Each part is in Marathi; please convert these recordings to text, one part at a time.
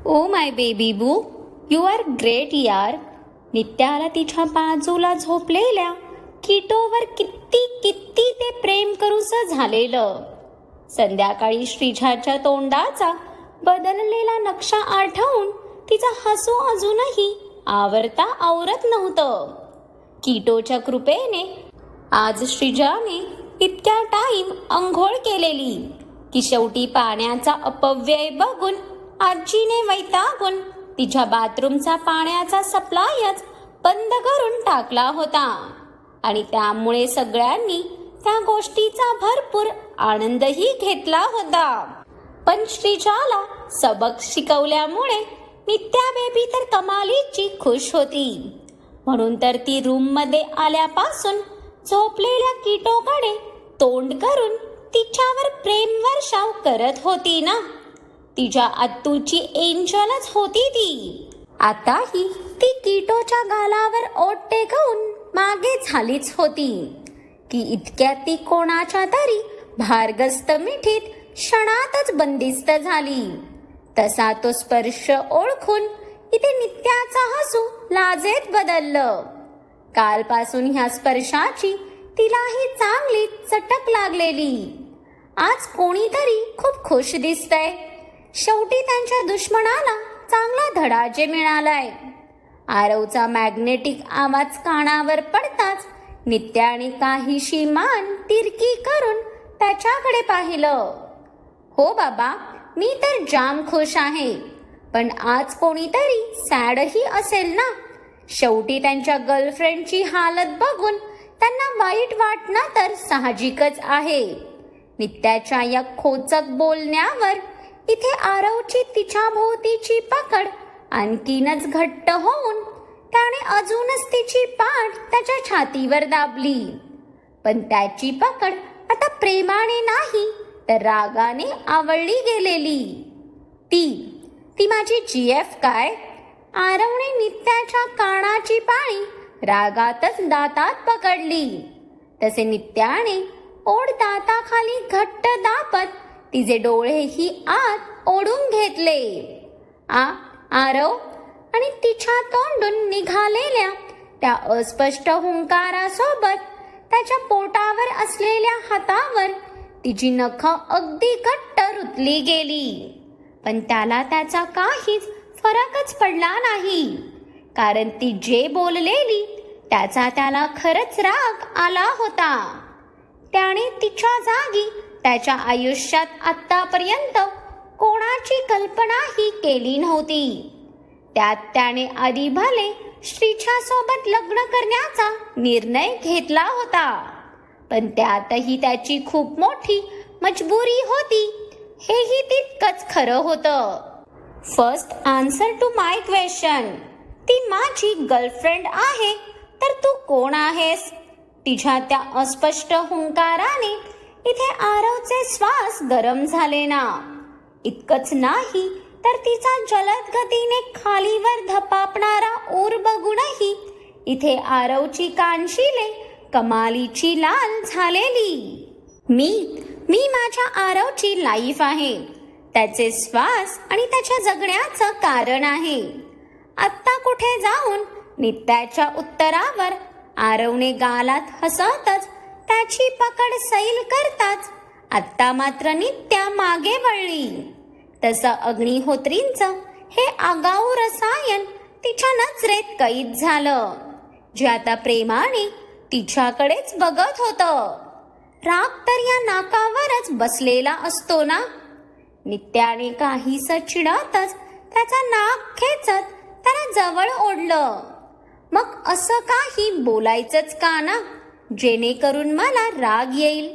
ओ माय बेबी बू, यू आर ग्रेट यार. नित्याला तिच्या बाजूला झोपलेल्या किटोवर किती किती ते प्रेम करूस झालेलं. संध्याकाळी श्रीजाच्या तोंडाचा बदललेला नक्षा आठवून तिचा हसू अजूनही आवरता आवरत नव्हतं. किटोच्या कृपेने आज श्रीजाने इतक्या टाईम अंघोळ केलेली की शेवटी पाण्याचा अपव्यय बघून आजीने वैतागून तिच्या बाथरूमचा पाण्याचा सप्लायच बंद करून टाकला होता आणि त्यामुळे सगळ्यांनी त्या गोष्टीचा भरपूर आनंदही घेतला होता. पण श्रीजाला सबक शिकवल्यामुळे नित्या बेबी तर कमालीची खुश होती. म्हणून तर ती रूम मध्ये आल्यापासून झोपलेल्या किटोकडे तोंड करून तिच्यावर प्रेम वर्षाव करत होती ना. तिच्या आत्तूची एंजलच होती ती. आताही ती किटोच्या गालावर ओठ टेकवून मागे झालीच होती की इतक्यात ती कोणाच्या तरी भारगस्त मिठीत क्षणातच बंदिस्त झाली. तसा तो स्पर्श ओळखून इथे नित्याचा हसू लाजेत बदललं. कालपासून ह्या स्पर्शाची तिलाही चांगली चटक लागलेली. आज कोणीतरी खूप खुश दिसतंय. शेवटी त्यांच्या दुश्मनाला चांगला धडाजे मिळालाय. आरवचा मॅग्नेटिक आवाज कानावर पडताच नित्याने काहीशी मान तिरकी करून त्याच्याकडे पाहिलं. हो बाबा, मी तर जाम खुश आहे. पण आज कोणीतरी सॅडही असेल ना. शेवटी त्यांच्या गर्लफ्रेंडची हालत बघून त्यांना वाईट वाटणं तर साहजिकच आहे. नित्याच्या या खोचक बोलण्यावर इथे आरवची तिच्या भोवतीची पकड आणखीनच घट्ट होऊन त्याने अजूनच तिची पाठ त्याच्या छातीवर दाबली. पण त्याची पकड आता प्रेमाने नाही तर रागाने आवळली गेलेली. ती माझी जीएफ काय? आरवने नित्याच्या कानाची पाळी रागातच दातात पकडली. तसे नित्याने ओढ दाताखाली घट्ट दाबत तिचे डोळेही आत ओढून घेतले. आरव आणि तिच्या तोंडून निघालेल्या त्या अस्पष्ट हुंकारासोबत त्याच्या पोटावर असलेल्या हातावर तिची नखं अगदी घट्ट रुतली गेली. पण त्याला त्याचा काहीच फरकच पडला नाही. कारण ती जे बोललेली त्याचा त्याला खरंच राग आला होता. त्याने तिच्या जागी त्याच्या आयुष्यात आतापर्यंत कोणाची कल्पनाही केली नव्हती. त्यात त्याने आधी भले श्रीच्या सोबत लग्न करण्याचा निर्णय घेतला होता. पण त्यातही त्याची खूप मोठी मजबुरी होती हेही तितकंच खरं होतं. First answer to my question. ती माझी गर्लफ्रेंड आहे तर तू कोण आहेस? तिच्या त्या अस्पष्ट हुंकाराने इथे आरवचे श्वास गरम झाले ना. इतकंच नाही तर तिचा जलद गतीने खालीवर धपापणारा ऊर बघूनही इथे आरवची कानशिले कमालीची लाल झालेली. मी माझ्या आरवची लाईफ आहे. त्याचे श्वास आणि त्याच्या जगण्याचं कारण आहे. आत्ता कुठे जाऊन नित्याच्या उत्तरावर आरवने गालात हसतच त्याची पकड सैल करताच आत्ता मात्र नित्या मागे वळली. तसं अग्निहोत्रींचं हे आगाऊ रसायन तिच्या नजरेत कैद झालं, जे आता प्रेमाने तिच्याकडेच बघत होतं. राग तर या नाकावरच बसलेला असतो ना. नित्याने काहीसं चिडतच त्याचा नाक खेचत त्याला जवळ ओढलं. मग असं काही बोलायचंच का ना, जेणेकरून मला राग येईल.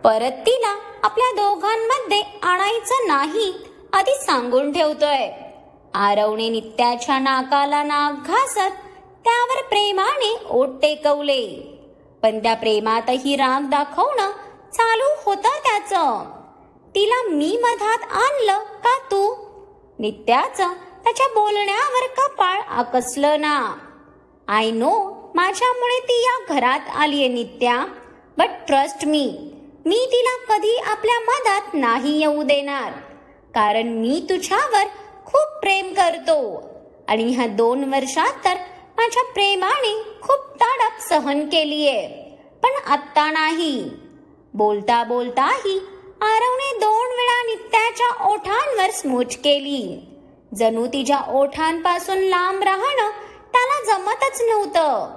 परत तिला आपल्या दोघांमध्ये आणायचं नाही आधी सांगून ठेवतोय. आरवने नित्याच्या नाकाला नाक घासत त्यावर प्रेमाने ओठ टेकवले. पण त्या प्रेमातही राग दाखवणं चालू होतं त्याचं. तिला मी मधात आणलं का तू? नित्याचं त्याच्या बोलण्यावर कपाळ आकसलं ना. आय नो माझ्यामुळे ती या घरात आलीये नित्या, बट ट्रस्ट मी तिला कधी आपल्या मधात नाही येऊ देणार. कारण मी तुझ्यावर खूप प्रेम करतो आणि ह्या 2 वर्षात तर माझ्या प्रेमाने खूप तडप सहन केलीये, पण आत्ता नाही. बोलता बोलताही आरवने 2 वेळा नित्याच्या ओठांवर स्मूच केली. जणू तिच्या ओठांपासून लांब राहणं त्याला जमतच नव्हतं.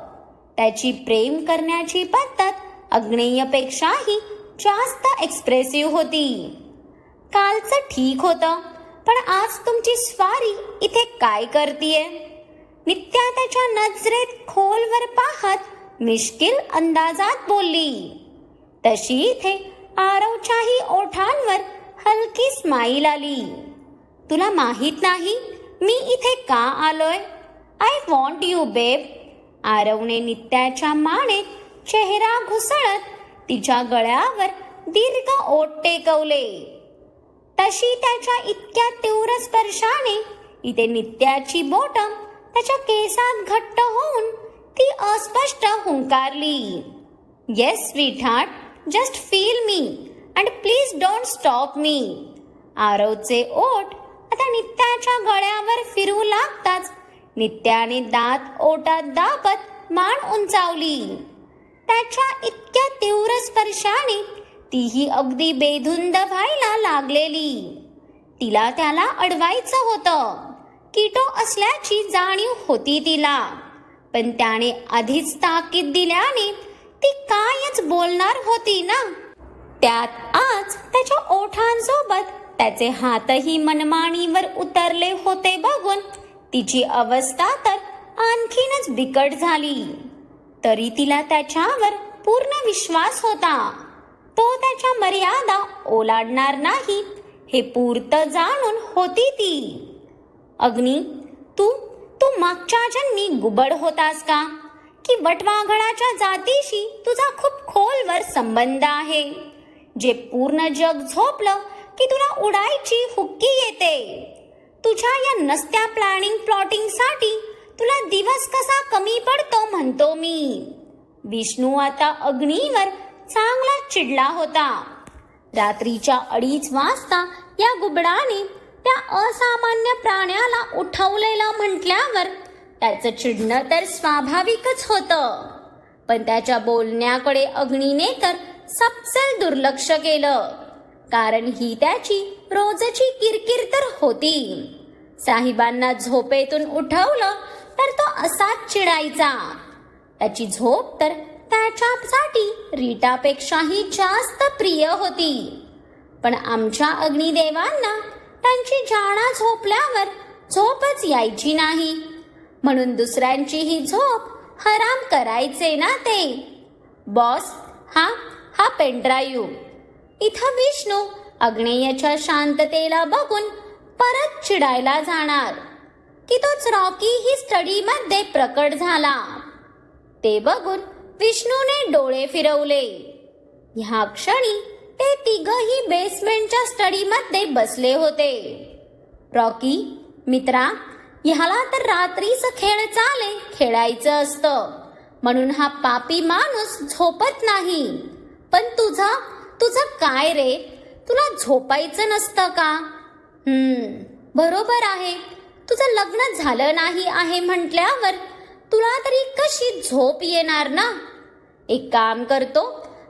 त्याची प्रेम करण्याची पद्धत अग्नेयपेक्षाही जास्त एक्सप्रेसिव्ह होती. कालचं ठीक होतं, पण आज तुमची स्वारी इथे काय करतीये? नित्या त्याच्या नजरेत खोलवर पाहत मिश्किल अंदाजात बोलली. तशी इथे आरवच्याही ओठांवर हलकी स्माईल आली. तुला माहित नाही मी इथे का आलोय? आय वॉन्ट यू बेब. आरवने नित्याच्या मानेत चेहरा घुसळत तिच्या गळ्यावर दीर्घ ओठ टेकवले. तशी त्याच्या इतक्या तीव्र स्पर्शाने इथे नित्याची बोटं त्याच्या केसात घट्ट होऊन ती अस्पष्ट हुंकारली. Yes sweetheart, just feel me and please don't stop me. आरवचे ओठ आता नित्याच्या गळ्यावर फिरू लागताच नित्याने दात ओटात दाबत मान उंचावली. त्याच्या इतक्या तीव्र स्पर्शाने तीही अगदी बेधुंद व्हायला लागलेली. तिला त्याला अडवायचं होतं. किटो असल्याची जाणीव होती तिला, पण त्याने आधीच ताकीद दिल्याने ती कायच बोलणार होती ना. त्यात आज त्याच्या ओठांसोबत त्याचे हातही मनमानीवर उतरले होते बघून तिची अवस्था तर आणखीनच बिकट झाली. तरी तिला त्याच्यावर पूर्ण विश्वास होता. तो त्याच्या मर्यादा ओलांडणार नाही हे पूर्त जाणून होती ती. अग्नी, तू मागच्या जन्मी गुबड होतास का? की वटवाघळाच्या जातीशी तुझा खूप खोलवर संबंध आहे, जे पूर्ण जग झोपलं की तुला उडायची हुक्की येते? तुझ्या या नसत्या प्लॅटिंग साठी तुला दिवस कसा कमी पडतो म्हणतो मी. विष्णू आता अग्नीवर चांगला चिडला होता. रात्रीच्या 2:30 वाजता या गुबडाने त्या असामान्य प्राण्याला उठवलेलं म्हटल्यावर त्याचं चिडणं तर स्वाभाविकच होतं. पण त्याच्या बोलण्याकडे अग्नीने तर सपसेल दुर्लक्ष केलं, कारण ही त्याची रोजची किरकिर तर होती. साहेबांना झोपेतून उठवलं तर तो असाच चिडायचा. त्याची झोप तर त्याच्यासाठी रीटापेक्षाही जास्त प्रिय होती. पण आमच्या अग्निदेवांना त्यांची जाणा झोपल्यावर झोपच यायची नाही, म्हणून दुसऱ्यांची ही झोप हराम करायचे ना ते. बॉस, हा पेनड्राईव्ह. इथं विष्णू अग्नेयच्या शांततेला बघून परत चिडायला जाणार की तोच रॉकी ही स्टडीमध्ये प्रकट झाला. ते बघून विष्णूने डोळे फिरवले. ह्या क्षणी ते तिघही बेसमेंटच्या स्टडीमध्ये बसले होते. रॉकी मित्रा, ह्याला तर रात्रीच खेळायचं असतं, म्हणून हा पापी माणूस झोपत नाही. पण तुझं काय रे, तुला झोपायचं नसतं का? बरोबर आहे, तुझं लग्न झालं नाही आहे म्हटल्यावर तुला तरी कशी झोप येणार ना. एक काम करतो,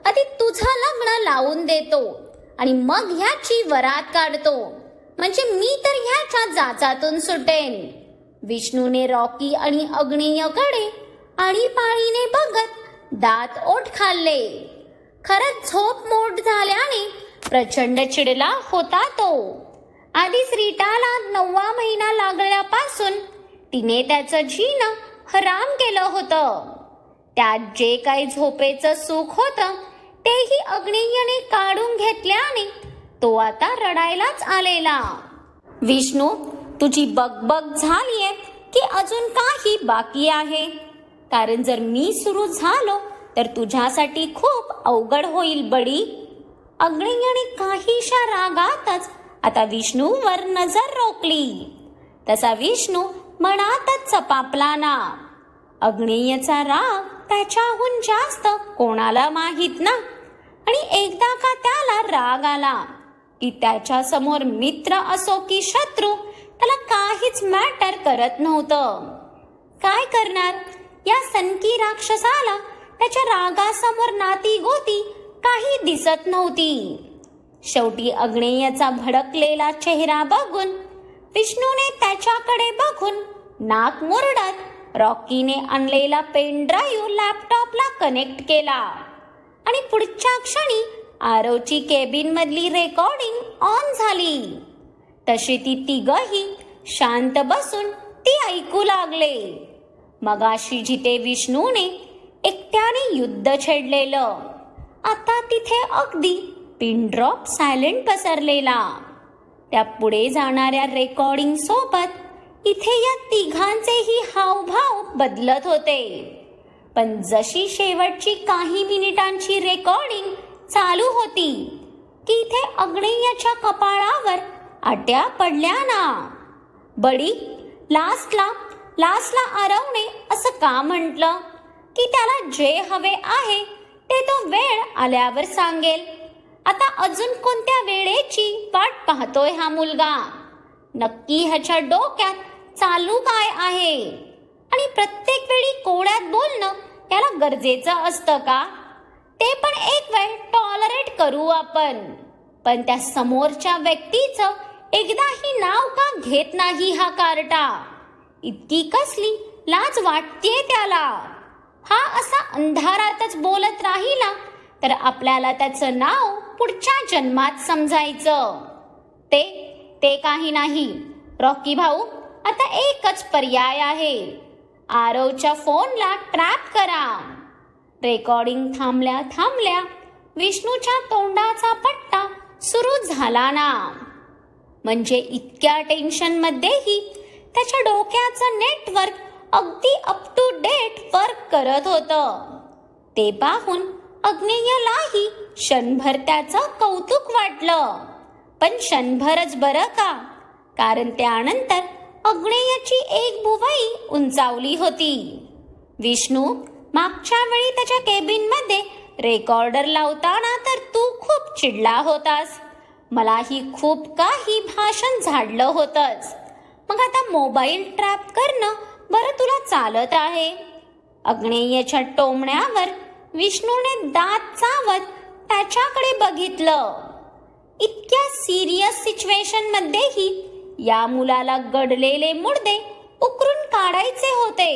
आधी तुझं लग्न लावून देतो आणि मग ह्याची वरात काढतो, म्हणजे मी तर ह्याच्या जाचातून सुटेन. विष्णूने रॉकी आणि अग्नेयकडे आळीपाळीने बघत दात ओठ खाल्ले. खरंच झोप मोड झाल्याने प्रचंड चिडला होता तो. आधीच रीटाला 9वा महिना लागल्यापासून तिने त्याचं जीणं हराम केलं होतं. त्यात जे काही झोपेचं सुख होतं तेही अग्नेयने काढून घेतल्याने तो आता रडायलाच आलेला. विष्णू, तुझी बगबग झालीये की अजून काही बाकी आहे? कारण जर मी सुरू झालो तर तुझ्यासाठी खूप अवघड होईल बडी. अग्नेयने काहीशा रागातच आता विष्णूवर नजर रोखली. तसा विष्णू मनातच चपापला ना. अग्नेयचा राग त्याच्याहून जास्त कोणाला माहित ना. आणि एकदा का त्याला राग आला की त्याच्या समोर मित्र असो की शत्रू त्याला काहीच काहीच मॅटर करत नव्हतं. काय करणार, या सनकी राक्षसाला त्याच्या रागासमोर नाती गोती काही दिसत नव्हती. शेवटी अग्नेयचा भडकलेला चेहरा बघून विष्णूने त्याच्याकडे बघून नाक मुरडत रॉकीने आणलेला पेन ड्राईव्ह लॅपटॉपला कनेक्ट केला आणि पुढच्या क्षणी आरवची केबिन मधली रेकॉर्डिंग ऑन झाली. तशी ती तिघही शांत बसून ती ऐकू लागले. मगाशी जिथे विष्णूने एकट्याने युद्ध छेडलेलं, आता तिथे अगदी पिन ड्रॉप सायलेंट पसरलेला. त्या पुढे जाणाऱ्या रेकॉर्डिंग सोबत इथे या तिघांचेही हावभाव बदलत होते. पण जशी शेवटची काही मिनिटांची रेकॉर्डिंग चालू होती की इथे अग्नेयच्या कपाळावर आट्या पडल्या ना. बडी, लास्टला आरवने असं का म्हटलं की त्याला जे हवे आहे ते तो वेळ आल्यावर सांगेल. आता अजून कोणत्या वेळेची वाट पाहतोय हा मुलगा? नक्की ह्याच्या डोक्यात चालू काय आहे? आणि प्रत्येक वेळी कोड्यात बोलणं याला गरजेचं असतं का? ते पण एक वेळ टॉलरेट करू आपण, पण त्या समोरच्या व्यक्तीचं एकदाही नाव का घेत नाही हा कार्टा? इतकी कसली लाज वाटतेय त्याला. हा असा अंधारातच बोलत राहिला तर आपल्याला त्याचं नाव पुढच्या जन्मात समजायचं. ते काही नाही रॉकी भाऊ, आता एकच पर्याय आहे. आरवच्या फोनला ट्रॅप करा. रेकॉर्डिंग थांबल्या विष्णूच्या तोंडाचा पट्टा सुरू झाला ना. म्हणजे इतक्या टेन्शन मध्येही त्याच्या डोक्याचं नेटवर्क अगदी अप टू डेट वर्क करत होतं. ते पाहून अग्नेयलाही क्षणभर त्याचं कौतुक वाटलं, पण क्षणभरच बरं का, कारण त्यानंतर अग्नेयची एक भुवई उंचावली होती. विष्णू, मागच्या वेळी त्याच्या केबिन मध्ये रेकॉर्डर लावताना तर तू खूप चिडला होतास. मलाही खूप काही भाषण झाडलं होतंस. मग आता मोबाईल ट्रॅप करणं बरं तुला चालत आहे? अग्नेयच्या टोमण्यावर विष्णूने दात चावत त्याच्याकडे बघितलं. इतक्या सिरियस सिच्युएशन मध्येही या मुलाला गडलेले मुडदे उकरून काढायचे होते.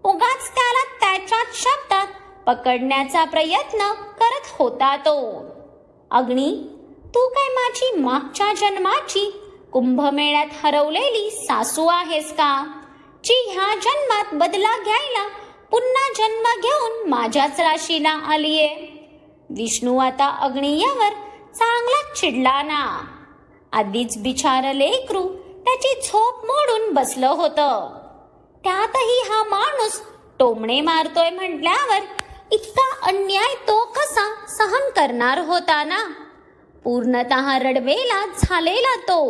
उगाच त्याला त्याच्याच शब्दात पकडण्याचा प्रयत्न करत होता तो. अग्नी, तू काय माझी मागच्या जन्माची कुंभमेळ्यात हरवलेली सासू आहेस का, जी ह्या जन्मात बदला घ्यायला पुन्हा जन्म घेऊन माझ्याच राशीला आलीये? विष्णू आता अग्नेयवर चांगला चिडला ना. आधीच बिचार लेकरू त्याची झोप मोडून बसलं होतं. त्यातही हा माणूस टोमणे मारतोय म्हटल्यावर इतका अन्याय तो कसा सहन करणार होता ना. पूर्णतः रडवेला झालेला तो.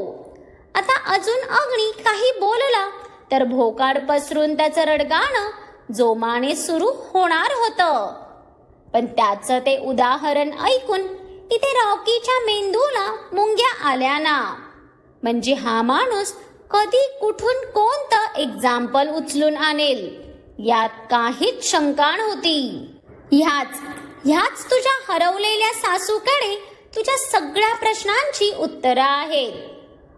आता अजून अग्नी काही बोलला तर भोकाड पसरून त्याचं रडगाणं जोमाने सुरू होणार होतं. पण त्याचं ते उदाहरण ऐकून इथे रॉकीच्या मेंदूला मुंग्या आल्या ना. म्हणजे हा माणूस कधी कुठून कोणतं एक्झाम्पल उचलून आणेल यात काहीच शंका नव्हती. ह्याच तुझ्या हरवलेल्या सासूकडे तुझ्या सगळ्या प्रश्नांची उत्तरं आहेत.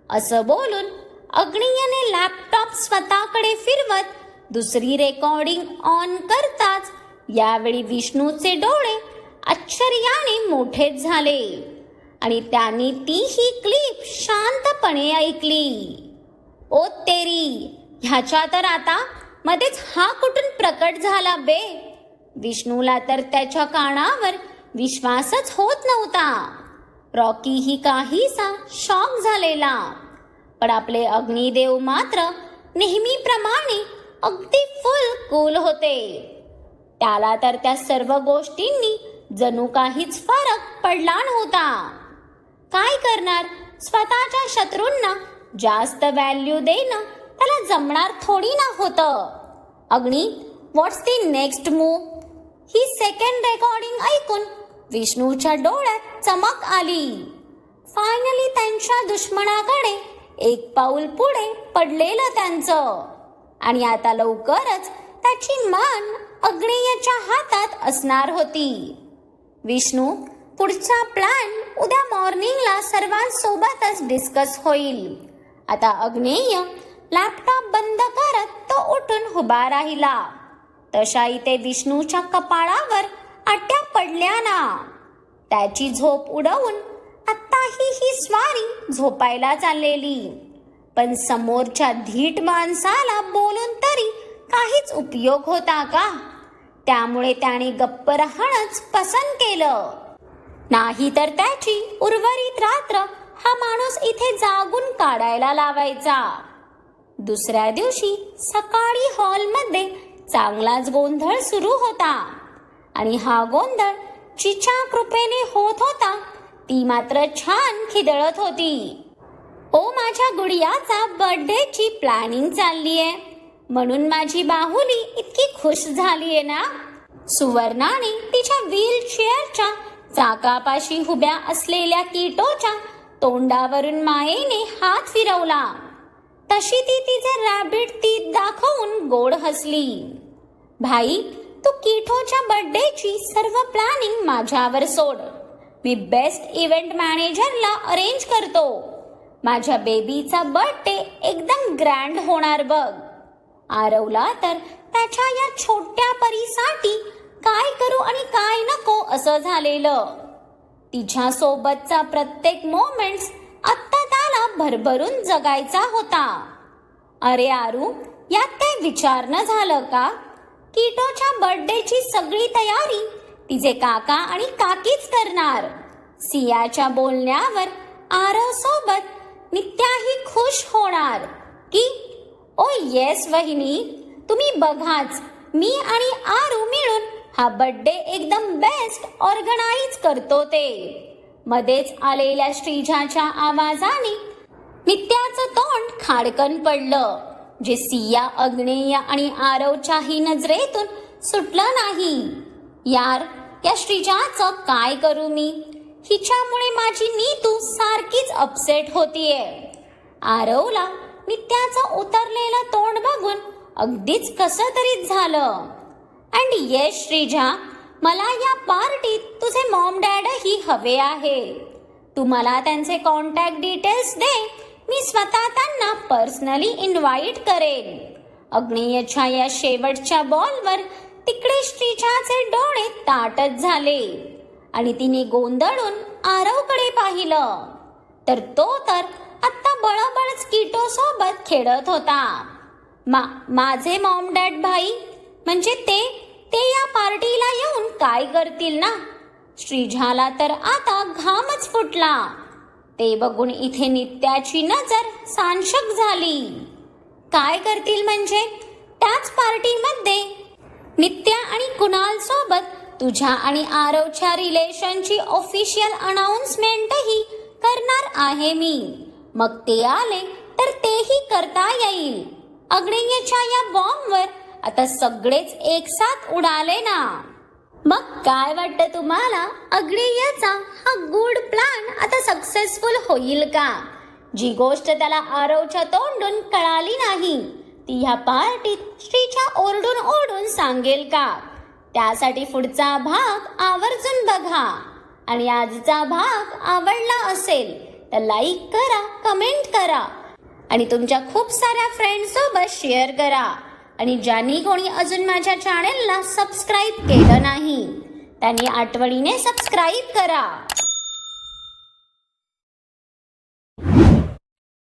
असं बोलून अग्नेयने लॅपटॉप स्वतःकडे फिरवत दुसरी रेकॉर्डिंग ऑन करताच यावेळी विष्णूचे डोळे आश्चर्याने मोठेच झाले आणि त्यांनी तीही क्लिप शांतपणे ऐकली. ओ तेरी, ह्याच्या तर आता मध्येच हा कुठून प्रकट झाला बे? विष्णूला तर त्याच्या कानावर विश्वासच होत नव्हता. रॉकी ही काहीसा शॉक झालेला, पण आपले अग्निदेव मात्र नेहमीप्रमाणे अगदी फुल कूल होते. त्याला तर त्या सर्व गोष्टींनी जणू काहीच फरक पडला नव्हता. काय करणार, स्वतःच्या शत्रूंना जास्त व्हॅल्यू देणं त्याला जमणार थोडी ना होतं. Agni, what's the next move? ही सेकंड रेकॉर्डिंग ऐकून विष्णूच्या डोळ्यात चमक आली. फायनली त्यांच्या दुश्मनाकडे एक पाऊल पुढे पडलेलं त्यांचं. आणि आता लवकरच त्याची मान अग्नेयच्या हातात असणार होती. विष्णू, पुढचा प्लॅन उद्या मॉर्निंगला सर्वांसोबतच डिस्कस होईल. आता अग्नेय लॅपटॉप बंद करत तो उठून उभा राहिला. तशा इथे विष्णूच्या कपाळावर आट्या पडल्या ना. त्याची झोप उडवून आत्ताही ही स्वारी झोपायला चाललेली. पण समोरच्या धीट माणसाला बोलून तरी काहीच उपयोग होता का? त्यामुळे त्याने गप्प राहणंच पसंत केलं. नाही तर त्याची उर्वरित रात्र हा माणूस इथे जागून काढायला लावायचा. दुसऱ्या दिवशी सकाळी हॉलमध्ये चांगलाच गोंधळ सुरू होता. आणि हा गोंधळ जिच्या कृपेने होत होता ती मात्र छान खिदळत होती. ओ, माझ्या गुडियाचा बर्थडेची प्लॅनिंग चाललीये म्हणून माझी बाहुली इतकी खुश झालीये ना. सुवर्णाने तिच्या व्हीलचेअरच्या चाकापाशी उभ्या असलेल्या कीटोच्या तोंडावरून मायेने हात फिरवला. तशी ती तिचे रॅबिट टीथ दाखवून गोड हसली. भाई, तू कीटोच्या बर्थडेची सर्व प्लॅनिंग माझ्यावर सोड. मी बेस्ट इव्हेंट मॅनेजरला अरेंज करतो. माझ्या बेबीचा बर्थडे एकदम ग्रँड होणार बघ. आरवला तर त्याच्या या छोट्या परीसाठी काय करू आणि काय नको असं झालेलं. तिच्या सोबतचा प्रत्येक मोमेंट्स आत्ता त्याला भरभरून जगायचा होता. अरे आरू, यात काय विचारणं झालं का? कीटोच्या बर्थडेची सगळी तयारी तिचे काका आणि काकीच करणार. सियाच्या बोलण्यावर आरव सोबत नित्याही खुश होणार की ओ येस वहिनी, तुम्ही बघाच, मी आणि आरू मिळून हा बर्थडे एकदम बेस्ट ऑर्गनाइज करतो. ते मध्येच आलेल्या श्रीजाच्या आवाजाने नित्याचं तोंड खाडकन पडलं, जे सिया, अग्नेय आणि आरवच्याही नजरेतून सुटलं नाही. यार, या श्रीजाचं काय करू मी? हिच्यामुळे माझी नीतू सारखीच अपसेट होतीये. आरवला नित्याचं उतरलेलं तोंड बघून अगदीच कसं तरीच झालं. अँड येस श्रीजा, मला या पार्टीत तुझे मॉम डॅडही हवे आहे. तू मला त्यांचे कॉन्टॅक्ट डिटेल्स दे, मी स्वतः त्यांना पर्सनली इन्व्हाइट करेन. अग्नेयच्या या शेवटच्या बॉलवर तिकडे श्रीजाचे डोळे ताटत झाले आणि तिने गोंधळून आरवकडे पाहिलं तर तो तर आत्ता बळबळच कीटो सोबत खेळत होता. माझे मॉम डॅड भाई म्हणजे ते या पार्टीला येऊन काय करतील ना. श्रीजाला तर आता घामच फुटला. ते बघून इथे नित्याची नजर सानशक झाली. काय करतील म्हणजे? त्याच पार्टीमध्ये नित्या आणि कुणाल सोबत तुझ्या आणि आरवच्या रिलेशनची ऑफिशियल अनाउन्समेंटही करणार आहे मी. मग ते आले तर तेही करता येईल. अग्नेयच्या या बॉम्बवर आता सगळेच एक साथ उडाले ना. मग काय वाटतं तुम्हाला? अग्नेयचा हा गुड प्लॅन आता सक्सेसफुल होईल का? जी गोष्ट त्याला आरवच्या तोंडून कळाली नाही ती ह्या पार्टीत श्रीच्या ओरडून ओरडून सांगेल का? त्यासाठी पुढचा भाग आवर्जून बघा. आणि आजचा भाग आवडला असेल तर लाईक करा, कमेंट करा आणि तुमच्या खूप साऱ्या फ्रेंड्ससोबत शेअर करा. आणि ज्यांनी कोणी अजून माझ्या चॅनेलला सबस्क्राईब केलं नाही त्यांनी आठवणीने सबस्क्राईब करा.